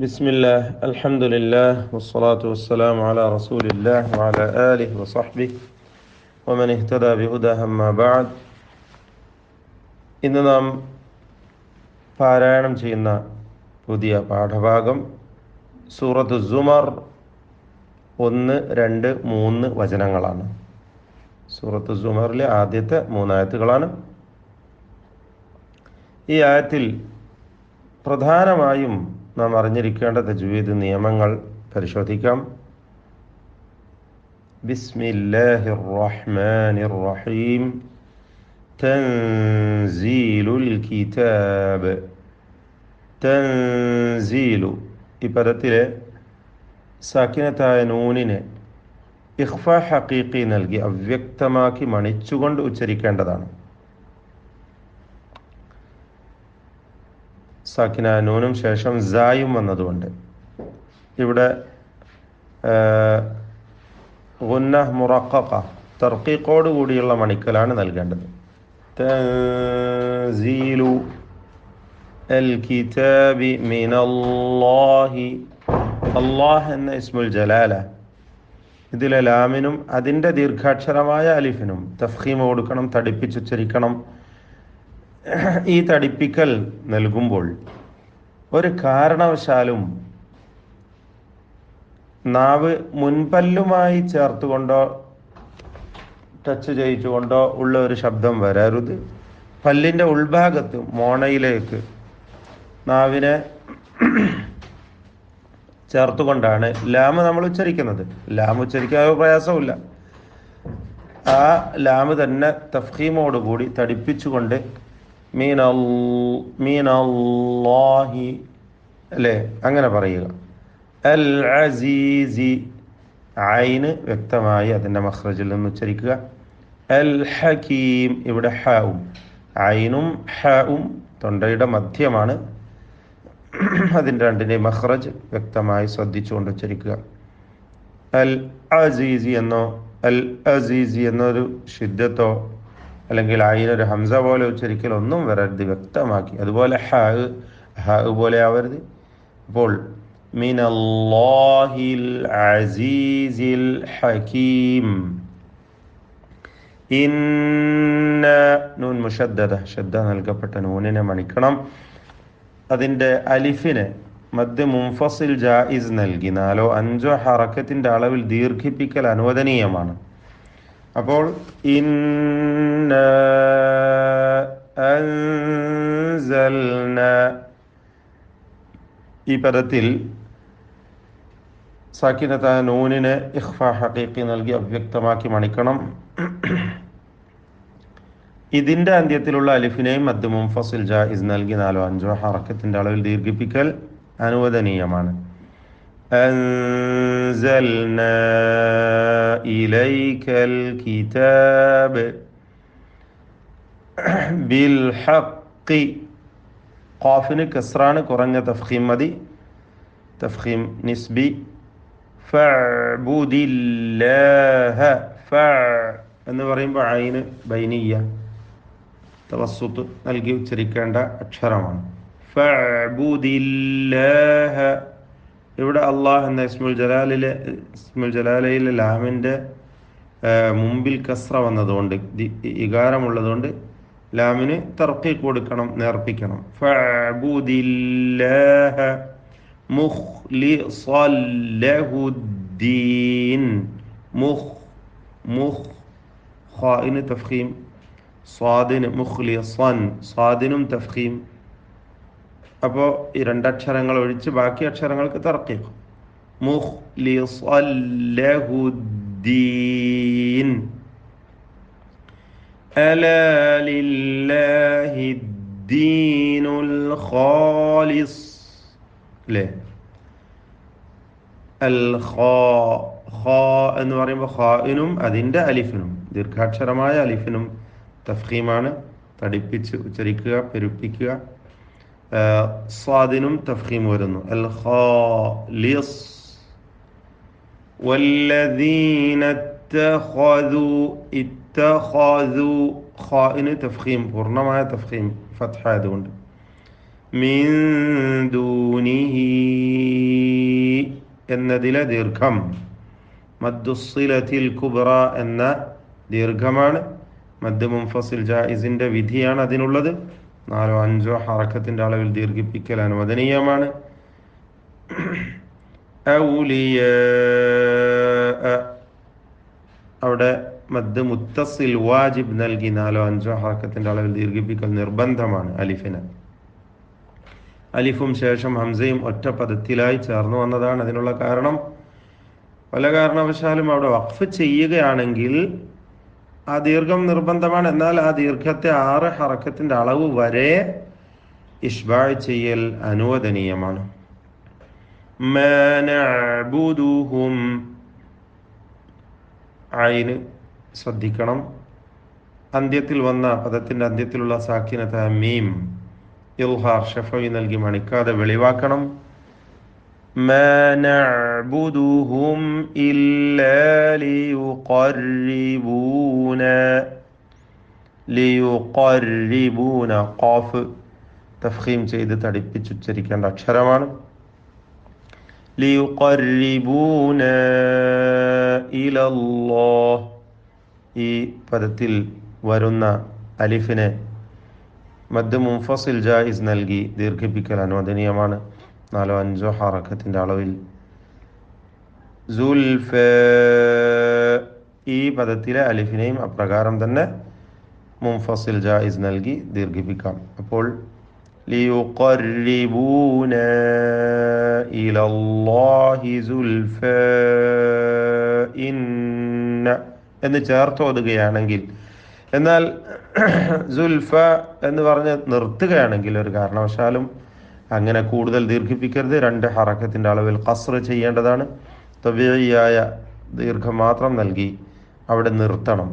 بسم الله الحمد لله والصلاة والسلام على رسول الله وعلى آله وصحبه ومن اهتدى بهداه أما بعد. ഇന്ന് നാം പാരായണം ചെയ്യുന്ന പുതിയ പാഠഭാഗം സൂറത്ത് സുമർ 1, 2, 3 വചനങ്ങളാണ്. സൂറത്ത് സുമറിലെ ആദ്യത്തെ 3 ആയത്തുകളാണ്. ഈ ആയത്തിൽ പ്രധാനമായും നാം അറിഞ്ഞിരിക്കേണ്ട തജ്വീദ് നിയമങ്ങൾ പരിശോധിക്കാം. ബിസ്മില്ലാഹിർ റഹ്മാനിർ റഹീം. തൻസീലുൽ കിതാബ്. തൻസീലു ഈ പദത്തിലെ സാക്കിനത്തായ നൂനിനെ ഇഖ്ഫ ഹഖീഖി നൽകി അവ്യക്തമാക്കി മണിച്ചുകൊണ്ട് ഉച്ചരിക്കേണ്ടതാണ്. സാക്കിന നൂനും ശേഷം സായും വന്നതുകൊണ്ട് ഇവിടെ ഗുന്ന മുറഖഖ തർഖീഖോട് കൂടിയുള്ള മണിക്കലാണ് നൽകേണ്ടത്. തൻസീലു അൽ കിതാബി മിനല്ലാഹി. അല്ലാഹ് എന്ന ഇസ്മുൽ ജലാല, ഇതിലെ ലാമിനും അതിൻ്റെ ദീർഘാക്ഷരമായ അലിഫിനും തഫ്ഖീം കൊടുക്കണം, തടിപ്പിച്ചുച്ചരിക്കണം. ഈ തടിപ്പിക്കൽ നൽകുമ്പോൾ ഒരു കാരണവശാലും നാവ് മുൻപല്ലുമായി ചേർത്തുകൊണ്ടോ ടച്ച് ചെയ്യിച്ചുകൊണ്ടോ ഉള്ള ഒരു ശബ്ദം വരരുത്. പല്ലിൻ്റെ ഉൾഭാഗത്ത് മോണയിലേക്ക് നാവിനെ ചേർത്തുകൊണ്ടാണ് ലാമ് നമ്മൾ ഉച്ചരിക്കുന്നത്. ലാമ് ഉച്ചരിക്കാൻ പ്രയാസമില്ല. ആ ലാമ് തന്നെ തഫ്ഖീമോടുകൂടി തടിപ്പിച്ചുകൊണ്ട് മീനല്ലാഹി അല്ലേ, അങ്ങനെ പറയുക. അൽ അസീസി, ഐന് വ്യക്തമായി അതിൻ്റെ മഖ്റജിൽ നിന്ന് ഉച്ചരിക്കുക. അൽ ഹകീം, ഇവിടെ ഹാവും ഐനും ഹാവും തൊണ്ടയുടെ മധ്യമാണ്. അതിൻ്റെ രണ്ടിൻ്റെ മഖ്റജ് വ്യക്തമായി ശ്രദ്ധിച്ചുകൊണ്ട് ഉച്ചരിക്കുക. അൽ അസീസി എന്നോ അൽ അസീസി എന്നൊരു ശുദ്ധത്തോ അല്ലെങ്കിൽ അതിനൊരു ഹംസ പോലെ ഉച്ചരിക്കൽ ഒന്നും വരരുത്, വ്യക്തമാക്കി. അതുപോലെ ഹ പോലെ ആവരുത്. അപ്പോൾ മിനല്ലാഹിൽ അസീസിൽ ഹകീം. ഇന്ന നൂൻ മുഷദ്ദദ, ശ്രദ്ധ നൽകപ്പെട്ട നൂനിനെ മണിക്കണം. അതിൻ്റെ അലിഫിനെ മദ് മുൻഫസിൽ ജായിസ് നൽകി 4 or 5 ഹറക്കത്തിൻ്റെ അളവിൽ ദീർഘിപ്പിക്കൽ അനുവദനീയമാണ്. അപ്പോൾ ഇന്ന അൻസൽന ഈ പദത്തിൽ സാക്കിനത്തായ നൂനിനെ ഇഖ്ഫ ഹഖീഖി നൽകി അവ്യക്തമാക്കി മണിക്കണം. ഇതിൻ്റെ അന്ത്യത്തിലുള്ള അലിഫിനെയും മദ് മുൻഫസിൽ ജായിസ് നൽകി 4 or 5 ഹറക്കത്തിൻ്റെ അളവിൽ ദീർഘിപ്പിക്കൽ അനുവദനീയമാണ്. أنزلنا إليك الكتاب بالحق. قافന് കസ്റാണ്, കുറഞ്ഞ തഫ്ഖീം മതി, തഫ്ഖീം നിസ്ബി. ഫഅ്ബുദില്ലാഹ, ഫ എന്ന് പറയുമ്പോൾ ഐന് ബൈനിയ തവസ്സുത്ത് നൽകി ഉച്ചരിക്കേണ്ട അക്ഷരമാണ്. ഫഅ്ബുദില്ലാഹ. ഇവിടെ അള്ളാഹ് എന്ന ഇസ്മുൽ ജലാലയിലെ ലാമിൻ്റെ മുമ്പിൽ കസ്ര വന്നതുകൊണ്ട്, ഇകാരമുള്ളതുകൊണ്ട് ലാമിന് തർഖീഖ് കൊടുക്കണം, നേർപ്പിക്കണം. ഫഅ്ബുദില്ലാഹ മുഖ്ലിസൻ ലഹുദ്ദീൻ. ഖാഇന് തഫ്ഖീം, സ്വാദിന് മുഖ്ലിസൻ, സ്വാദിനും തഫ്ഖീം. അപ്പോൾ ഈ 2 അക്ഷരങ്ങൾ ഒഴിച്ച് ബാക്കി അക്ഷരങ്ങൾക്ക് തർഖീഖ്. മുഖ്ലിസൻ ലഹുദ്ദീൻ. അലാ ലില്ലാഹിദ്ദീനുൽ ഖാലിസ്. അല്ലേ, അൽ ഖാ എന്ന് പറയുമ്പോൾ ഖാഇനും അതിൻ്റെ അലിഫിനും ദീർഘാക്ഷരമായ അലിഫിനും തഫ്ഖീമാണ്, തടിപ്പിച്ച് ഉച്ചരിക്കുക, പെരുപ്പിക്കുക. സ്വാദിനും തഫ്ഖീം വരുന്നു. അൽ ഖാലിസ്. വല്ലദീന ഇത്തഖദു, ഖാഇന് തഫ്ഖീം, പൂർണ്ണമായ തഫ്ഖീം, ഫത്ഹ ആയതുകൊണ്ട്. മിൻ ദൂനിഹി എന്നതിലെ ദീർഘം മദ്ദുസ്സിലത്തിൽ കുബ്ര എന്ന ദീർഘമാണ്. മദ് മുൻഫസിൽ ജായിസിന്റെ വിധിയാണ് അതിനുള്ളത്. 4-5 ഹറക്കത്തിന്റെ അളവിൽ ദീർഘിപ്പിക്കൽ അനുവദനീയമാണ്. ഔലിയാ അവിടെ മദ് മുത്തസിൽ വാജിബ് നൽകി 4-5 ഹറക്കത്തിന്റെ അളവിൽ ദീർഘിപ്പിക്കൽ നിർബന്ധമാണ്. അലിഫും ശേഷം ഹംസയും ഒറ്റ പദത്തിലായി ചേർന്ന് വന്നതാണ്. അതിനുള്ള കാരണം പല കാരണവശാലും അവിടെ വഖഫ് ചെയ്യുകയാണെങ്കിൽ ആ ദീർഘം നിർബന്ധമാണ്. എന്നാൽ ആ ദീർഘത്തെ 6 ഹറക്കത്തിന്റെ അളവ് വരെ ഇഷ്ബാഅ് ചെയ്യൽ അനുവദനീയമാണ്. മാ നഅ്ബുദുഹും ഐന് ശ്രദ്ധിക്കണം. അന്ത്യത്തിൽ വന്ന പദത്തിന്റെ അന്ത്യത്തിലുള്ള സാക്കിനത്തായ മീം ഇൽഹാർ ഷഫവി നൽകി മണിക്കാതെ വെളിവാക്കണം. മാ നഅ്ബുദുഹും ഇല്ലാ ലിയുഖർരിബൂന ഖാഫ് തഫ്ഖീം ചെയ്ത് തടിപ്പിച്ചുച്ചരിക്കേണ്ട അക്ഷരമാണ്. ലിയുഖർരിബൂന ഇലല്ലാഹ് ഈ പദത്തിൽ വരുന്ന അലിഫിനെ മദ് മുൻഫസിൽ ജായിസ് നൽകി ദീർഘിപ്പിക്കൽ അനുവദനീയമാണ്. 4-5 ഹറക്കത്തിന്റെ അളവിൽ. സുൽഫ ഈ പദത്തിലെ അലിഫിനെയും അപ്രകാരം തന്നെ മുൻഫസിൽ ജായിസ് നൽകി ദീർഘിപ്പിക്കാം. അപ്പോൾ ലിയുഖർരിബൂന ഇലല്ലാഹി സുൽഫ ഇന്ന എന്ന് ചേർത്തോതുകയാണെങ്കിൽ, എന്നാൽ സുൽഫ എന്ന് പറഞ്ഞ് നിർത്തുകയാണെങ്കിൽ ഒരു കാരണവശാലും അങ്ങനെ കൂടുതൽ ദീർഘിപ്പിക്കരുത്. 2 ഹറക്കത്തിന്റെ അളവിൽ ഖസ്ർ ചെയ്യേണ്ടതാണ്. തബീഇയായ ദീർഘം മാത്രം നൽകി അവിടെ നിർത്തണം.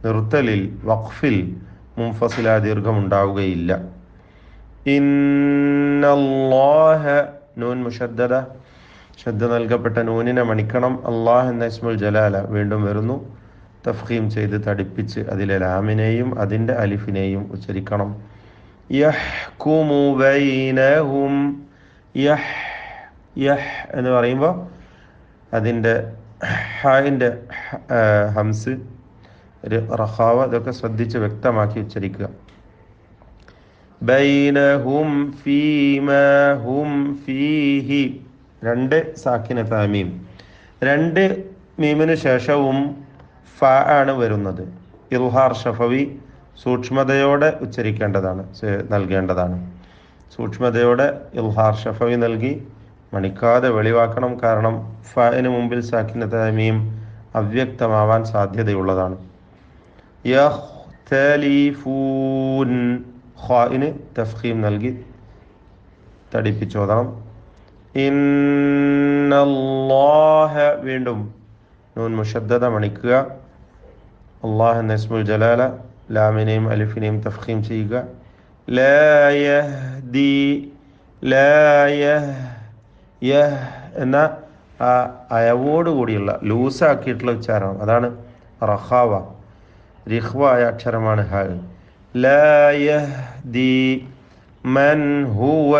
നിർത്തലിൽ വഖഫിൽ മുൻഫസിലായ ദീർഘം ഉണ്ടാവുകയില്ല. ഇന്നല്ലാഹ നൂൻ മുശദ്ദദ ശ്രദ്ധ നൽകപ്പെട്ട നൂനിനെ മണിക്കണം. അല്ലാഹ് എന്ന ഇസ്മുൽ ജലാല വീണ്ടും വരുന്നു. തഫ്ഖീം ചെയ്ത് തടിപ്പിച്ച് അതിലെ ലാമിനെയും അതിൻ്റെ അലിഫിനെയും ഉച്ചരിക്കണം. യഹ്കുമു ബൈനഹും യഹ് എന്ന് പറയുമ്പോൾ അതിൻ്റെ ഹായിൻ്റെ ഹംസ് റഖാവ ഇതൊക്കെ ശ്രദ്ധിച്ച് വ്യക്തമാക്കി ഉച്ചരിക്കുക. ബൈനഹും ഫീമാ ഹും ഫീഹി 2 സാക്കിനത്തായ മീം. 2 മീമിന് ശേഷവും ഫ ആണ് വരുന്നത്. ഇൽഹാർ ഷഫവി സൂക്ഷ്മതയോടെ ഉച്ചരിക്കേണ്ടതാണ്, നൽകേണ്ടതാണ്. സൂക്ഷ്മതയോടെ ഇൽഹാർ ഷഫവി നൽകി മണിക്കാതെ വെളിവാക്കണം. കാരണം ഫന് മുമ്പിൽ സാക്കിനത്തായ മീം അവ്യക്തമാവാൻ സാധ്യതയുള്ളതാണ്. യഖ്തലിഫൂൻ ഖാഇന് തഫ്ഖീം നൽകി തടിപ്പിച്ചോദണം. ഇന്നല്ലാഹ വീണ്ടും നൂൻ മുശദ്ദദ മണിക്കുക. അല്ലാഹ് എന്ന ഇസ്മുൽ ജലാല ലാമിനെയും അലിഫിനെയും തഫ്ഖീം ചെയ്യുക. ലാ യഹ്ദി എന്ന ആ അയവോടുകൂടിയുള്ള ലൂസാക്കിയിട്ടുള്ള ഉച്ചാരണം, അതാണ് റഖാവ. റിഖ്വായ അക്ഷരമാണ് ഹ. ലാ യഹ്ദി മൻ ഹുവ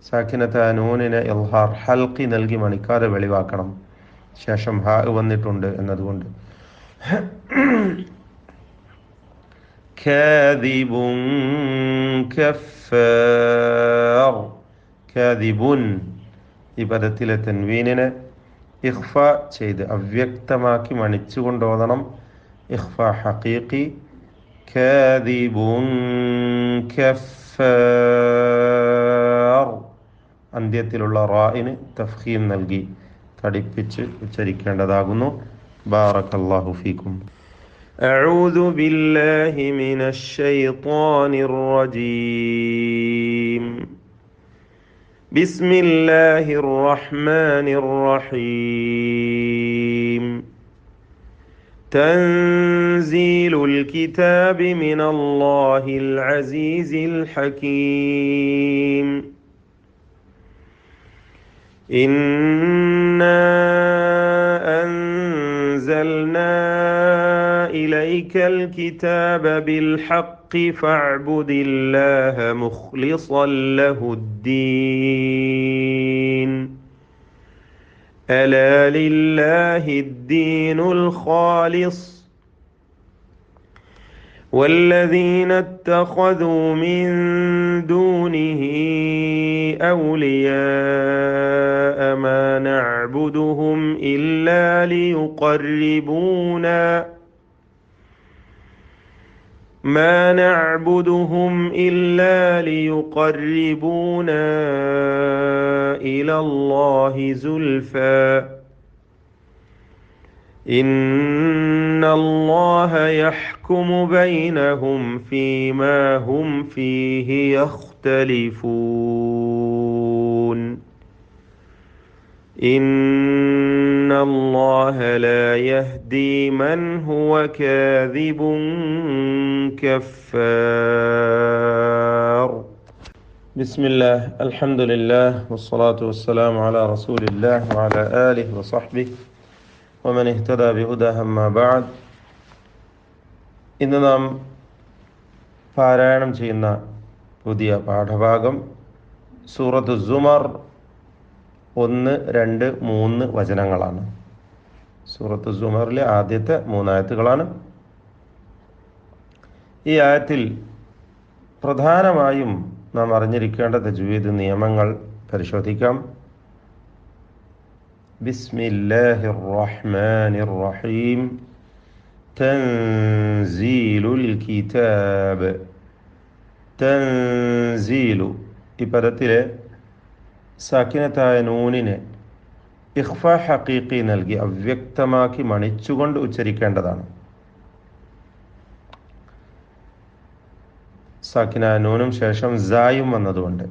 സാക്കിനത്ത നൂനിനെ ഇൽഹാർ ഹൽഖി നൽകി മണിക്കാതെ വെളിവാക്കണം. ശേഷം ഹ വന്നിട്ടുണ്ട് എന്നതുകൊണ്ട്. കാദിബുൻ കഫാർ കാദിബുൻ ഈ പദത്തിലെ തൻവീനിനെ ഇഖ്ഫ ചെയ്ത് അവ്യക്തമാക്കി മണിച്ചുകൊണ്ട് ഓതണം. ഇഖ്ഫ ഹഖീഖി. കാദിബുൻ കഫാർ അന്ത്യത്തിലുള്ള റായിന് തഫ്ഖീം നൽകി തടിപ്പിച്ച് ഉച്ചരിക്കേണ്ടതാകുന്നു. ബാറക്കല്ലാഹു ഫീക്കും. أعوذ بالله من الشيطان الرجيم. بسم الله الرحمن الرحيم. تنزيل الكتاب من الله العزيز الحكيم. إنا أنزلنا إليك الكتاب بالحق فاعبد الله مخلصا له الدين ألا لله الدين الخالص والذين اتخذوا من دونه أولياء ما نعبدهم إلا ليقربونا إلى الله زلفى إن الله يحكم بينهم فيما هم فيه يختلفون إن الله لا يهدي من هو كاذب كفار. بسم الله الحمد لله والصلاة والسلام على رسول الله وعلى آله وصحبه ومن اهتدى بهداه أما بعد. ഇന്ന് നാം പാരായണം ചെയ്യുന്ന പുതിയ പാഠഭാഗം സൂറത്ത് സുമർ 1, 2, 3 വചനങ്ങളാണ്. സൂറത്ത് സുമറിലെ ആദ്യത്തെ 3 ആയത്തുകളാണ്. ഈ ആയത്തിൽ പ്രധാനമായും നാം അറിഞ്ഞിരിക്കേണ്ട തജ്വീദ് നിയമങ്ങൾ പരിശോധിക്കാം. ബിസ്മില്ലാഹിർ റഹ്മാനിർ റഹീം. തൻസീലുൽ കിതാബ്. തൻസീലു ഈ പദത്തിലെ സാക്കിനത്തായ നൂനിനെ ഇഖ്ഫ ഹഖീഖി നൽകി അവ്യക്തമാക്കി മണിച്ചുകൊണ്ട് ഉച്ചരിക്കേണ്ടതാണ്. സാക്കിനായ നൂനും ശേഷം സായും വന്നതുകൊണ്ട്